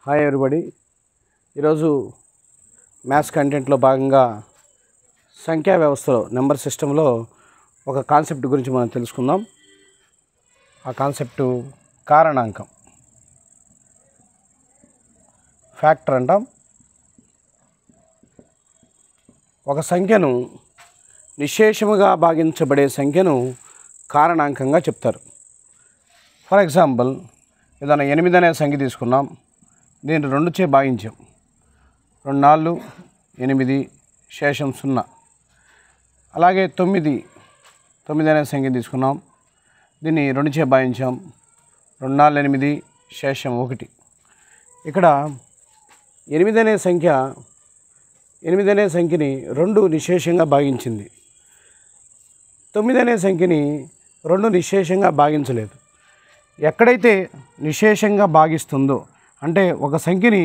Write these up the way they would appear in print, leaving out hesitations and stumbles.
Hi everybody. ఈరోజు maths కంటెంట్లో భాగంగా సంఖ్యా వ్యవస్థలో నెంబర్ సిస్టంలో ఒక కాన్సెప్ట్ గురించి మనం తెలుసుకుందాం. ఆ కాన్సెప్టు కారణాంకం, ఫ్యాక్టర్ అంటాం. ఒక సంఖ్యను నిశ్శేషముగా భాగించబడే సంఖ్యను కారణాంకంగా చెప్తారు. ఫర్ ఎగ్జాంపుల్, ఏదైనా 8 అనే సంఖ్య తీసుకున్నాం, దీన్ని 2చే భాగించాం. 2 4 8, శేషం 0. అలాగే 9 అనే సంఖ్య తీసుకున్నాం, దీన్ని 2చే భాగించాం. 2 4 8, శేషం 1. ఇక్కడ 8 అనే సంఖ్యని 2 నిశ్శేషంగా భాగించింది. 9 అనే సంఖ్యని 2 నిశ్శేషంగా భాగించలేదు. ఎక్కడైతే నిశ్శేషంగా భాగిస్తుందో, అంటే ఒక సంఖ్యని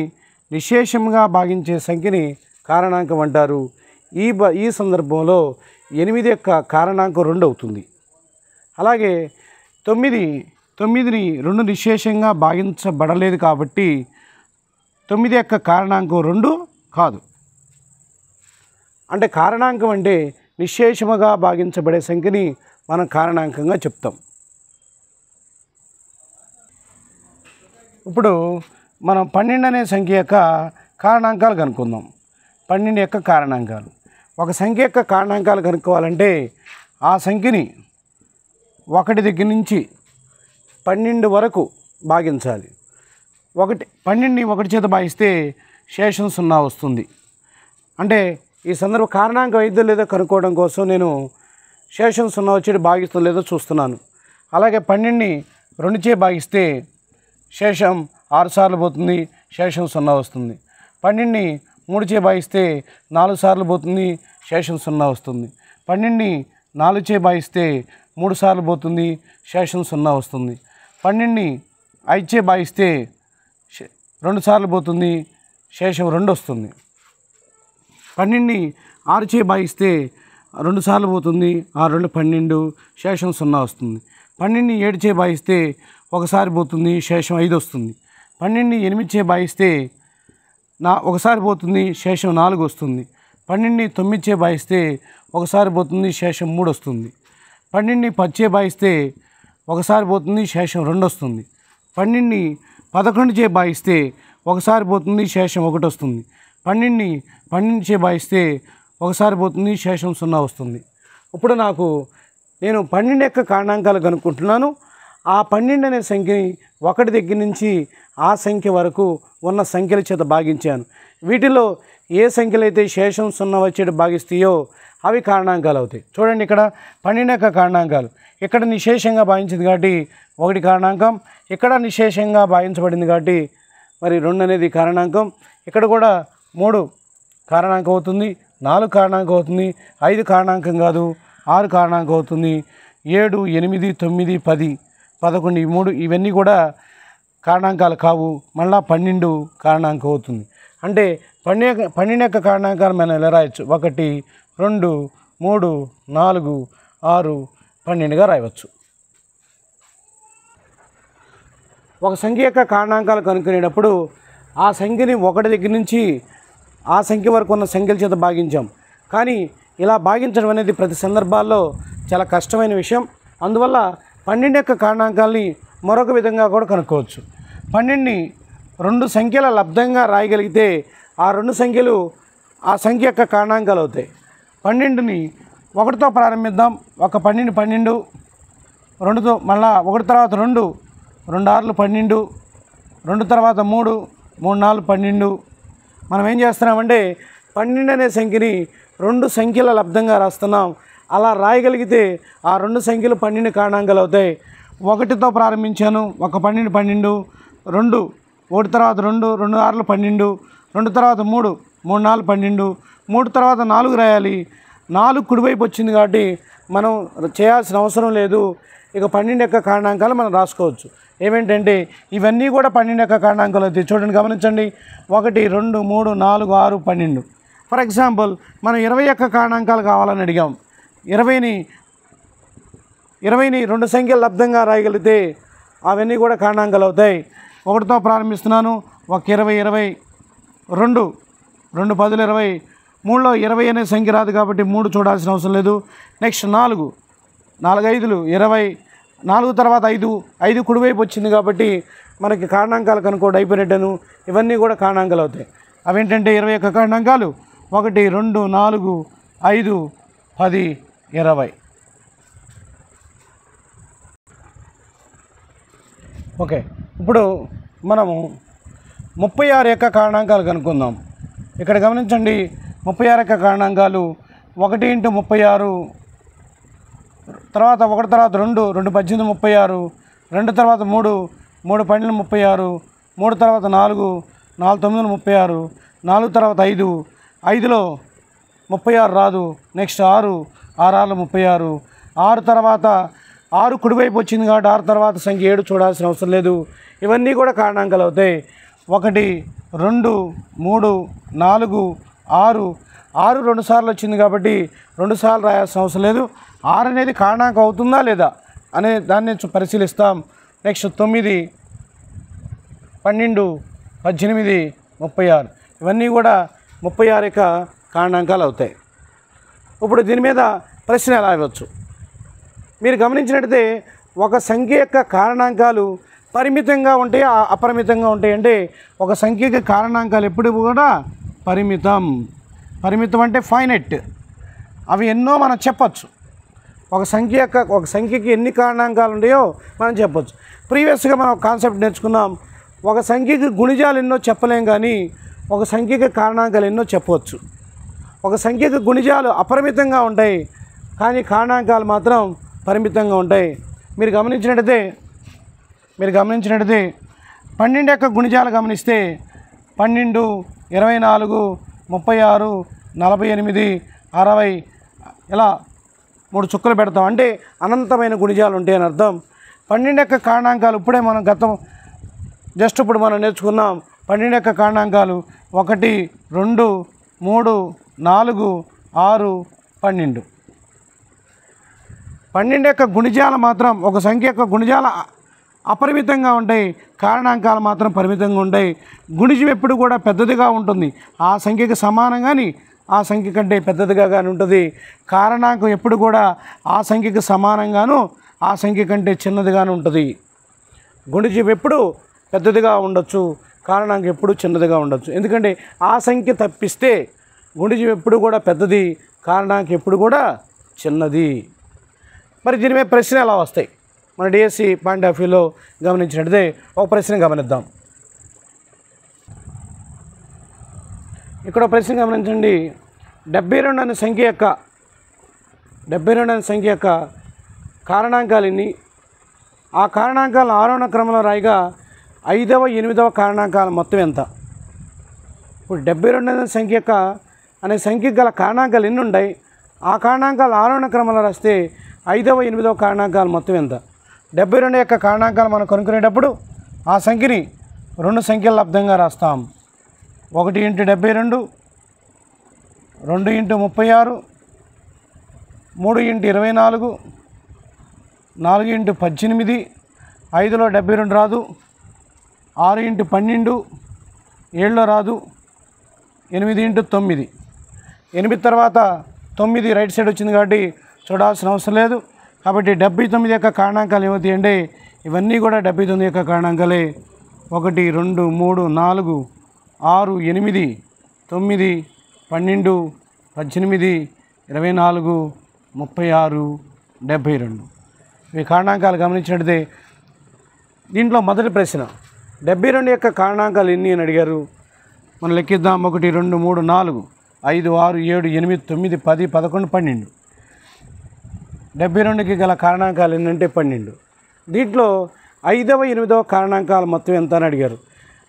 నిశ్శేషంగా భాగించే సంఖ్యని కారణాంకం అంటారు. ఈ సందర్భంలో 8 యొక్క కారణాంకం 2 అవుతుంది. అలాగే 9ని 2 నిశ్శేషంగా భాగించబడలేదు కాబట్టి 9 యొక్క కారణాంకం 2 కాదు. అంటే కారణాంకం అంటే నిశ్శేషముగా భాగించబడే సంఖ్యని మనం కారణాంకంగా చెప్తాం. ఇప్పుడు మనం 12 అనే సంఖ్య యొక్క కారణాంకాలు కనుక్కుందాం. 12 యొక్క కారణాంకాలు. ఒక సంఖ్య యొక్క కారణాంకాలు కనుక్కోవాలంటే ఆ సంఖ్యని 1 దగ్గర నుంచి 12 వరకు భాగించాలి. 12ని 1 చేత భాగిస్తే శేషం 0 వస్తుంది. అంటే ఈ సందర్భ కారణాంకం అయిద్దో లేదో కనుక్కోవడం కోసం నేను శేషం 0 వచ్చేది భాగిస్తుందో లేదో చూస్తున్నాను. అలాగే 12ని 2చే భాగిస్తే శేషం 6 సార్లు పోతుంది, శేషం 0 వస్తుంది. 12ని 3చే భాగిస్తే 4 సార్లు పోతుంది, శేషం 0 వస్తుంది. 12ని 4చే భాగిస్తే 3 సార్లు పోతుంది, శేషం 0 వస్తుంది. 12ని 5చే భాగిస్తే 2 సార్లు పోతుంది, శేషం 2 వస్తుంది. 12ని 6చే భాగిస్తే 2 సార్లు పోతుంది, 6 2 12, శేషం 0 వస్తుంది. 12ని 7చే భాగిస్తే 1 సారి పోతుంది, శేషం 5 వస్తుంది. 12ని 8చే భాగిస్తే 1 సారి పోతుంది, శేషం 4 వస్తుంది. 12ని 9చే భాగిస్తే 1 సారి పోతుంది, శేషం 3 వస్తుంది. 12ని 10చే భాగిస్తే 1 సారి పోతుంది, శేషం 2 వస్తుంది. 12ని 11చే భాగిస్తే 1 సారి పోతుంది, శేషం 1 వస్తుంది. 12ని 12చే భాగిస్తే 1 సారి పోతుంది, శేషం 0 వస్తుంది. ఇప్పుడు నేను 12 యొక్క కారణాంకాలు కనుక్కుంటున్నాను. ఆ 12 అనే సంఖ్యని 1 దగ్గర నుంచి ఆ సంఖ్య వరకు ఉన్న సంఖ్యల చేత భాగించాను. వీటిలో ఏ సంఖ్యలు అయితే శేషం 0 వచ్చేటి భాగిస్తాయో అవి కారణాంకాలు అవుతాయి. చూడండి, ఇక్కడ 12 యొక్క కారణాంకాలు. ఇక్కడ నిశ్శేషంగా భాగించింది కాబట్టి 1 కారణాంకం, ఇక్కడ నిశ్శేషంగా భాగించబడింది కాబట్టి మరి 2 అనేది కారణాంకం. ఇక్కడ కూడా 3 కారణాంకం అవుతుంది, 4 కారణాంకం అవుతుంది, 5 కారణాంకం కాదు, 6 కారణాంకం అవుతుంది, 7 8 9 10 11 ఈ 3 ఇవన్నీ కూడా కారణాంకాలు కావు. మళ్ళా 12 కారణాంకం అవుతుంది. అంటే 12 యొక్క కారణాంకాలు మనం ఎలా రాయొచ్చు? 1 2 3 4 6 12గా రాయవచ్చు. ఒక సంఖ్య యొక్క కారణాంకాలు కనుక్కునేటప్పుడు ఆ సంఖ్యని 1 దగ్గర నుంచి ఆ సంఖ్య వరకు ఉన్న సంఖ్యల చేత భాగించాం. కానీ ఇలా భాగించడం అనేది ప్రతి సందర్భాల్లో చాలా కష్టమైన విషయం. అందువల్ల 12 యొక్క కారణాంకాలని మరొక విధంగా కూడా కనుక్కోవచ్చు. 12ని 2 సంఖ్యల లబ్ధంగా రాయగలిగితే ఆ 2 సంఖ్యలు ఆ సంఖ్య యొక్క కారణాంకాలు అవుతాయి. 12ని 1తో ప్రారంభిద్దాం. 12 12, 2తో మళ్ళా 1 తర్వాత 2 2 6 12, 2 తర్వాత 3 3 4 12. మనం ఏం చేస్తున్నామంటే 12 అనే సంఖ్యని 2 సంఖ్యల లబ్ధంగా రాస్తున్నాం. అలా రాయగలిగితే ఆ 2 సంఖ్యలు 12 కారణాంకాలు అవుతాయి. 1తో ప్రారంభించాను, 12 12, 2 1 తర్వాత 2 2 6 12, 2 తర్వాత 3 3 4 12, 3 తర్వాత 4 రాయాలి. 4 కుడివైపు వచ్చింది కాబట్టి మనం చేయాల్సిన అవసరం లేదు. ఇక 12 యొక్క కారణాంకాలు మనం రాసుకోవచ్చు. ఏమేంటంటే ఇవన్నీ కూడా 12 యొక్క కారణాంకాలు అవుతాయి. చూడండి, గమనించండి. 1 2 3 4 6 12. ఫర్ ఎగ్జాంపుల్, మనం 20 యొక్క కారణాంకాలు కావాలని అడిగాం. 20ని 2 సంఖ్యల లబ్ధంగా రాయగలిగితే అవన్నీ కూడా కారణాంకాలు అవుతాయి. 1తో ప్రారంభిస్తున్నాను. 1 20 20 2 2 10 20 3లో 20 అనే సంఖ్య రాదు కాబట్టి 3 చూడాల్సిన అవసరం లేదు. నెక్స్ట్ 4 4 5 20 4 తర్వాత 5 కుడివైపు వచ్చింది కాబట్టి మనకి కారణాంకాలు కనుక్కోవడం అయిపోయినట్టను. ఇవన్నీ కూడా కారణాంకాలు అవుతాయి. అవేంటంటే 21 కారణాంకాలు 1 2 4 5 10 20. ఓకే, ఇప్పుడు మనము 36 యొక్క కారణాంకాలు కనుక్కుందాం. ఇక్కడ గమనించండి, 36 యొక్క కారణాంకాలు 1 × 36, తర్వాత 1 తర్వాత 2 2 18 36, 2 తర్వాత 3 3 12 36, 3 తర్వాత 4 4 9 36, 4 తర్వాత 5 5లో 36 రాదు. నెక్స్ట్ 6 6 36, 6 తర్వాత 6 కుడివైపు వచ్చింది కాబట్టి 6 తర్వాత సంఖ్య 7 చూడాల్సిన అవసరం లేదు. ఇవన్నీ కూడా కారణాంకాలు అవుతాయి. 1 2 3 4 6 6 2 సార్లు వచ్చింది కాబట్టి 2 సార్లు రాయాల్సిన అవసరం లేదు. 6 అనేది కారణాంకం అవుతుందా లేదా అనే దాన్ని పరిశీలిస్తాం. నెక్స్ట్ 9 12 18 36 ఇవన్నీ కూడా 36 యొక్క కారణాంకాలు అవుతాయి. ఇప్పుడు దీని మీద ప్రశ్న ఎలా ఇవ్వచ్చు? మీరు గమనించినట్లయితే ఒక సంఖ్య యొక్క కారణాంకాలు పరిమితంగా ఉంటాయి, అపరిమితంగా ఉంటాయి. అంటే ఒక సంఖ్యకి కారణాంకాలు ఎప్పుడు కూడా పరిమితం అంటే ఫైనైట్. అవి ఎన్నో మనం చెప్పచ్చు. ఒక సంఖ్యకి ఎన్ని కారణాంకాలు ఉన్నాయో మనం చెప్పచ్చు. ప్రీవియస్గా మనం కాన్సెప్ట్ నేర్చుకున్నాం. ఒక సంఖ్యకి గుణిజాలు ఎన్నో చెప్పలేం, కానీ ఒక సంఖ్యకి కారణాంకాలు ఎన్నో చెప్పవచ్చు. ఒక సంఖ్యకి గుణిజాలు అపరిమితంగా ఉంటాయి, కానీ కారణాంకాలు మాత్రం పరిమితంగా ఉంటాయి. మీరు గమనించినట్టయితే 12 యొక్క గుణిజాలు గమనిస్తే 12 24 36 48 60 ఇలా 3 చుక్కలు పెడతాం. అంటే అనంతమైన గుణిజాలు ఉంటాయని అర్థం. 12 యొక్క కారణాంకాలు ఇప్పుడే మనం ఇప్పుడు మనం నేర్చుకున్నాం. 12 యొక్క కారణాంకాలు 1 2 3 4 6 12. 12 యొక్క గుణిజాలు మాత్రం ఒక సంఖ్య యొక్క గుణిజాలు అపరిమితంగా ఉంటాయి, కారణాంకాలు మాత్రం పరిమితంగా ఉంటాయి. గుణిజం ఎప్పుడు కూడా పెద్దదిగా ఉంటుంది, ఆ సంఖ్యకి సమానం కానీ ఆ సంఖ్య కంటే పెద్దదిగా కానీ ఉంటుంది. కారణాంకం ఎప్పుడు కూడా ఆ సంఖ్యకి సమానంగాను ఆ సంఖ్య కంటే చిన్నదిగాను ఉంటుంది. గుణిజం ఎప్పుడు పెద్దదిగా ఉండొచ్చు, కారణాంకం ఎప్పుడు చిన్నదిగా ఉండొచ్చు. ఎందుకంటే ఆ సంఖ్య తప్పిస్తే గుణిజం ఎప్పుడు కూడా పెద్దది, కారణాంకం ఎప్పుడు కూడా చిన్నది. మరి దీని మీద ప్రశ్న ఎలా వస్తాయి? మన డిఎస్సి పాయింట్ ఆఫ్ వ్యూలో గమనించినట్లయితే ఒక ప్రశ్న గమనిద్దాం. ఇక్కడ ప్రశ్న గమనించండి. 72 అనే సంఖ్య యొక్క కారణాంకాలు ఎన్ని? ఆ కారణాంకాలు ఆరోహణ క్రమంలో రాయిగా 5వ 8వ కారణాంకాల మొత్తం ఎంత? ఇప్పుడు 72 అనే సంఖ్యకు గల కారణాంకాలు ఎన్ని ఉంటాయి? ఆ కారణాంకాలు ఆరోహణ క్రమంలో రాస్తే 5వ 8వ కారణాంకాల మొత్తం ఎంత? 72 యొక్క కారణాంకాలు మనం కనుక్కునేటప్పుడు ఆ సంఖ్యని 2 సంఖ్యల లబ్ధంగా రాస్తాం. 1 × 72, 2 × 36, 3 × 24, 4 × 18, 5లో 72 రాదు, 6 × 12, 7లో రాదు, 8 × 9, 8 తర్వాత 9 రైట్ సైడ్ వచ్చింది కాబట్టి చూడాల్సిన అవసరం లేదు. కాబట్టి 79 యొక్క కారణాంకాలు ఏమవుతాయి అంటే ఇవన్నీ కూడా 79 యొక్క కారణాంకాలే. 1 2 3 4 6 8 9 12 18 24 36 72 ఇవి కారణాంకాలు గమనించినట్లయితే దీంట్లో మొదటి ప్రశ్న 72 యొక్క కారణాంకాలు ఎన్ని అని అడిగారు. మనం లెక్కిద్దాం. 1 2 3 4 5 6 7 8 9 10 11 12. 72కి గల కారణాంకాలు ఏంటంటే 12. దీంట్లో 5వ 8వ కారణాంకాలు మొత్తం ఎంత అని అడిగారు.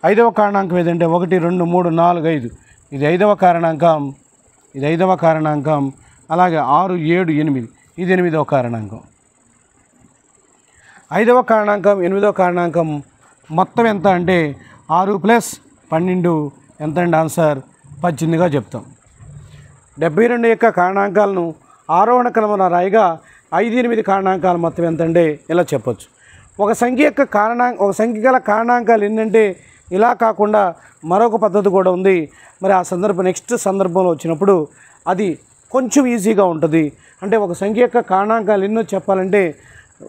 5వ కారణాంకం ఏదంటే 1 2 3 4 5 ఇది 5వ కారణాంకం. అలాగే 6 7 8 ఇది 8వ కారణాంకం. 5వ కారణాంకం 8వ కారణాంకం మొత్తం ఎంత అంటే 6 + 12 ఎంత అండి? ఆన్సర్ 18గా చెప్తాం. 72 యొక్క కారణాంకాలను ఆరోహణ క్రమంలో రాయిగా 5 8 కారణాంకాలు మొత్తం ఎంత అంటే ఇలా చెప్పొచ్చు. ఒక సంఖ్య గల కారణాంకాలు ఏంటంటే ఇలా కాకుండా మరొక పద్ధతి కూడా ఉంది. మరి ఆ నెక్స్ట్ సందర్భంలో వచ్చినప్పుడు అది కొంచెం ఈజీగా ఉంటుంది. అంటే ఒక సంఖ్య యొక్క కారణాంకాలు ఎన్నో చెప్పాలంటే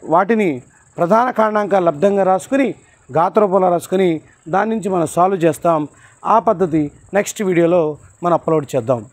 వాటిని ప్రధాన కారణాంకాలు లబ్ధంగా రాసుకుని ఘాత రూపంలో రాసుకుని దాని నుంచి మనం సాల్వ్ చేస్తాం. ఆ పద్ధతి నెక్స్ట్ వీడియోలో మనం అప్లోడ్ చేద్దాం.